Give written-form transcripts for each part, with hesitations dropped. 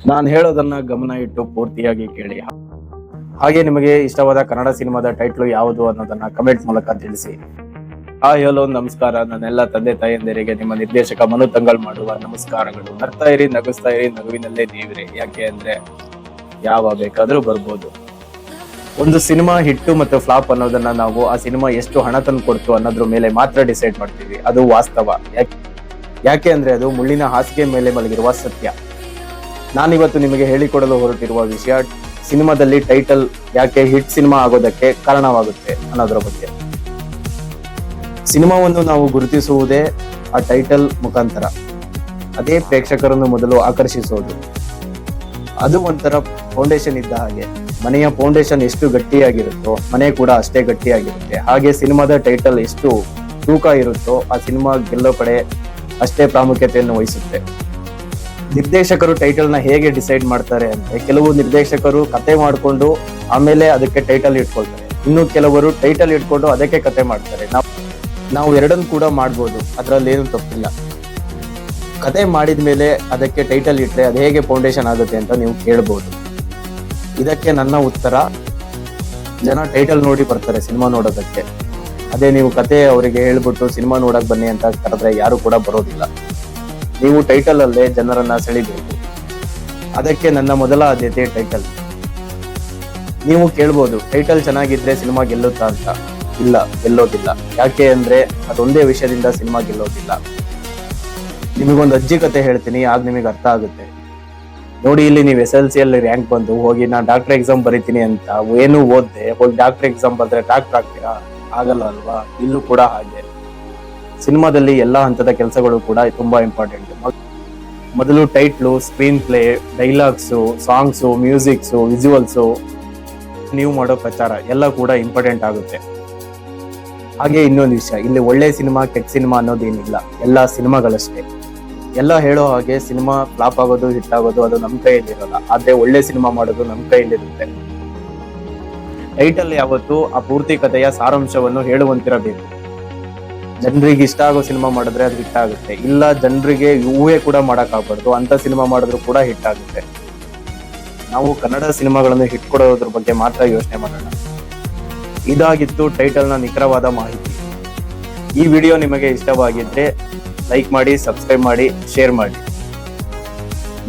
ನಾನು ಹೇಳೋದನ್ನ ಗಮನ ಇಟ್ಟು ಪೂರ್ತಿಯಾಗಿ ಕೇಳಿ. ಹಾಗೆ ನಿಮಗೆ ಇಷ್ಟವಾದ ಕನ್ನಡ ಸಿನಿಮಾದ ಟೈಟ್ಲು ಯಾವುದು ಅನ್ನೋದನ್ನ ಕಮೆಂಟ್ ಮೂಲಕ ತಿಳಿಸಿ. ಹಲೋ ನಮಸ್ಕಾರ. ನನ್ನೆಲ್ಲ ತಂದೆ ತಾಯಂದಿರಿಗೆ ನಿಮ್ಮ ನಿರ್ದೇಶಕ ಮನು ತಂಗಲ್ ಮಾಡುವ ನಮಸ್ಕಾರಗಳು. ನಗ್ತಾ ಇರಿ, ನಗಿಸ್ತಾ ಇರಿ, ನಗುವಿನಲ್ಲೇ ನೀವಿರಿ. ಯಾಕೆ ಅಂದ್ರೆ ಯಾವ ಬೇಕಾದ್ರೂ ಬರ್ಬೋದು. ಒಂದು ಸಿನಿಮಾ ಹಿಟ್ಟು ಮತ್ತು ಫ್ಲಾಪ್ ಅನ್ನೋದನ್ನ ನಾವು ಆ ಸಿನಿಮಾ ಎಷ್ಟು ಹಣ ತಂದು ಕೊಡ್ತು ಅನ್ನೋದ್ರ ಮೇಲೆ ಮಾತ್ರ ಡಿಸೈಡ್ ಮಾಡ್ತೀವಿ. ಅದು ವಾಸ್ತವ. ಯಾಕೆ ಅಂದ್ರೆ ಅದು ಮುಳ್ಳಿನ ಹಾಸಿಗೆ ಮೇಲೆ ಮಲಗಿರುವ ಸತ್ಯ. ನಾನಿವತ್ತು ನಿಮಗೆ ಹೇಳಿಕೊಡಲು ಹೊರಟಿರುವ ವಿಷಯ ಸಿನಿಮಾದಲ್ಲಿ ಟೈಟಲ್ ಯಾಕೆ ಹಿಟ್ ಸಿನಿಮಾ ಆಗೋದಕ್ಕೆ ಕಾರಣವಾಗುತ್ತೆ ಅನ್ನೋದ್ರ ಬಗ್ಗೆ. ಸಿನಿಮಾವನ್ನು ನಾವು ಗುರುತಿಸುವುದೇ ಆ ಟೈಟಲ್ ಮುಖಾಂತರ. ಅದೇ ಪ್ರೇಕ್ಷಕರನ್ನು ಮೊದಲು ಆಕರ್ಷಿಸೋದು. ಅದು ಒಂಥರ ಫೌಂಡೇಶನ್ ಇದ್ದ ಹಾಗೆ. ಮನೆಯ ಫೌಂಡೇಶನ್ ಎಷ್ಟು ಗಟ್ಟಿಯಾಗಿರುತ್ತೋ ಮನೆ ಕೂಡ ಅಷ್ಟೇ ಗಟ್ಟಿಯಾಗಿರುತ್ತೆ. ಹಾಗೆ ಸಿನಿಮಾದ ಟೈಟಲ್ ಎಷ್ಟು ತೂಕ ಇರುತ್ತೋ ಆ ಸಿನಿಮಾ ಗೆಲ್ಲೋ ಕಡೆ ಅಷ್ಟೇ ಪ್ರಾಮುಖ್ಯತೆಯನ್ನು ವಹಿಸುತ್ತೆ. ನಿರ್ದೇಶಕರು ಟೈಟಲ್ ನ ಹೇಗೆ ಡಿಸೈಡ್ ಮಾಡ್ತಾರೆ ಅಂದ್ರೆ, ಕೆಲವು ನಿರ್ದೇಶಕರು ಕತೆ ಮಾಡಿಕೊಂಡು ಆಮೇಲೆ ಅದಕ್ಕೆ ಟೈಟಲ್ ಇಟ್ಕೊಳ್ತಾರೆ. ಇನ್ನು ಕೆಲವರು ಟೈಟಲ್ ಇಟ್ಕೊಂಡು ಅದಕ್ಕೆ ಕತೆ ಮಾಡ್ತಾರೆ. ನಾವು ಎರಡನ್ನು ಕೂಡ ಮಾಡ್ಬೋದು, ಅದ್ರಲ್ಲಿ ಏನು ತಪ್ಪಿಲ್ಲ. ಕತೆ ಮಾಡಿದ್ಮೇಲೆ ಅದಕ್ಕೆ ಟೈಟಲ್ ಇಟ್ರೆ ಅದು ಹೇಗೆ ಫೌಂಡೇಶನ್ ಆಗುತ್ತೆ ಅಂತ ನೀವು ಕೇಳ್ಬೋದು. ಇದಕ್ಕೆ ನನ್ನ ಉತ್ತರ, ಜನ ಟೈಟಲ್ ನೋಡಿ ಬರ್ತಾರೆ ಸಿನಿಮಾ ನೋಡೋದಕ್ಕೆ. ಅದೇ ನೀವು ಕತೆ ಅವರಿಗೆ ಹೇಳ್ಬಿಟ್ಟು ಸಿನಿಮಾ ನೋಡಕ್ ಬನ್ನಿ ಅಂತ ಕರೆದ್ರೆ ಯಾರು ಕೂಡ ಬರೋದಿಲ್ಲ. ನೀವು ಟೈಟಲ್ ಅಲ್ಲೇ ಜನರನ್ನ ಸೆಳಿಬೇಕು. ಅದಕ್ಕೆ ನನ್ನ ಮೊದಲ ಆದ್ಯತೆ ಟೈಟಲ್. ನೀವು ಕೇಳ್ಬೋದು, ಟೈಟಲ್ ಚೆನ್ನಾಗಿದ್ರೆ ಸಿನಿಮಾ ಗೆಲ್ಲುತ್ತಾ ಅಂತ. ಇಲ್ಲ, ಗೆಲ್ಲೋದಿಲ್ಲ. ಯಾಕೆ ಅಂದ್ರೆ ಅದೊಂದೇ ವಿಷಯದಿಂದ ಸಿನಿಮಾ ಗೆಲ್ಲೋದಿಲ್ಲ. ನಿಮಗೊಂದು ಅಜ್ಜಿ ಕತೆ ಹೇಳ್ತೀನಿ, ಆಗ ನಿಮಗೆ ಅರ್ಥ ಆಗುತ್ತೆ. ನೋಡಿ, ಇಲ್ಲಿ ನೀವು SLC ಅಲ್ಲಿ ರ್ಯಾಂಕ್ ಬಂದು ಹೋಗಿ ನಾನು ಡಾಕ್ಟರ್ ಎಕ್ಸಾಮ್ ಬರೀತೀನಿ ಅಂತ ಏನು ಓದ್ದೆ ಹೋಗಿ ಡಾಕ್ಟರ್ ಎಕ್ಸಾಮ್ ಬಂದ್ರೆ ಡಾಕ್ಟರ್ ಆಗ್ತೀರಾ? ಆಗಲ್ಲ ಅಲ್ವಾ? ಇಲ್ಲೂ ಕೂಡ ಹಾಗೆ. ಸಿನಿಮಾದಲ್ಲಿ ಎಲ್ಲಾ ಹಂತದ ಕೆಲಸಗಳು ಕೂಡ ತುಂಬಾ ಇಂಪಾರ್ಟೆಂಟ್. ಮೊದಲು title, screenplay, dialogues, songs, musics, visuals, ನೀವು ಮಾಡೋ ಪ್ರಚಾರ ಎಲ್ಲ ಕೂಡ ಇಂಪಾರ್ಟೆಂಟ್ ಆಗುತ್ತೆ. ಹಾಗೆ ಇನ್ನೊಂದು ವಿಷಯ, ಇಲ್ಲಿ ಒಳ್ಳೆ ಸಿನಿಮಾ ಕೆಟ್ಟ ಸಿನಿಮಾ ಅನ್ನೋದೇನಿಲ್ಲ, ಎಲ್ಲ ಸಿನಿಮಾಗಳಷ್ಟೇ. ಎಲ್ಲ ಹೇಳೋ ಹಾಗೆ ಸಿನಿಮಾ ಫ್ಲಾಪ್ ಆಗೋದು ಹಿಟ್ ಆಗೋದು ಅದು ನಮ್ಮ ಕೈಯಲ್ಲಿರಲ್ಲ. ಆದ್ರೆ ಒಳ್ಳೆ ಸಿನಿಮಾ ಮಾಡೋದು ನಮ್ಮ ಕೈಯಲ್ಲಿರುತ್ತೆ. ಟೈಟಲ್ ಯಾವತ್ತು ಆ ಪೂರ್ತಿ ಕಥೆಯ ಸಾರಾಂಶವನ್ನು ಹೇಳುವಂತಿರಬೇಕು. ಜನರಿಗೆ ಇಷ್ಟ ಆಗೋ ಸಿನಿಮಾ ಮಾಡಿದ್ರೆ ಅದು ಹಿಟ್ ಆಗುತ್ತೆ. ಇಲ್ಲ, ಜನರಿಗೆ ಊಹೆ ಕೂಡ ಮಾಡಕ್ ಆಗ್ಬಾರ್ದು, ಅಂತ ಸಿನಿಮಾ ಮಾಡಿದ್ರು ಕೂಡ ಹಿಟ್ ಆಗುತ್ತೆ. ನಾವು ಕನ್ನಡ ಸಿನಿಮಾಗಳನ್ನು ಹಿಟ್ ಕೊಡೋದ್ರ ಬಗ್ಗೆ ಮಾತ್ರ ಯೋಚನೆ ಮಾಡೋಣ. ಇದಾಗಿತ್ತು ಟೈಟಲ್ ನ ನಿಖರವಾದ ಮಾಹಿತಿ. ಈ ವಿಡಿಯೋ ನಿಮಗೆ ಇಷ್ಟವಾಗಿದ್ರೆ ಲೈಕ್ ಮಾಡಿ, ಸಬ್ಸ್ಕ್ರೈಬ್ ಮಾಡಿ, ಶೇರ್ ಮಾಡಿ.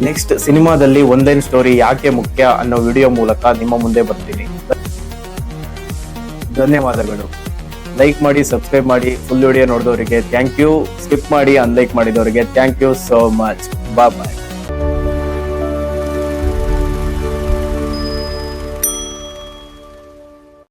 ನೆಕ್ಸ್ಟ್ ಸಿನಿಮಾದಲ್ಲಿ ಒನ್ಲೈನ್ ಸ್ಟೋರಿ ಯಾಕೆ ಮುಖ್ಯ ಅನ್ನೋ ವಿಡಿಯೋ ಮೂಲಕ ನಿಮ್ಮ ಮುಂದೆ ಬರ್ತೀನಿ. ಧನ್ಯವಾದಗಳು. ಲೈಕ್ ಮಾಡಿ, ಸಬ್ಸ್ಕ್ರೈಬ್ ಮಾಡಿ. ಫುಲ್ ವಿಡಿಯೋ ನೋಡಿದವರಿಗೆ ಥ್ಯಾಂಕ್ ಯು. ಸ್ಕಿಪ್ ಮಾಡಿ ಅನ್ಲೈಕ್ ಮಾಡಿದವರಿಗೆ thank you so much. Bye.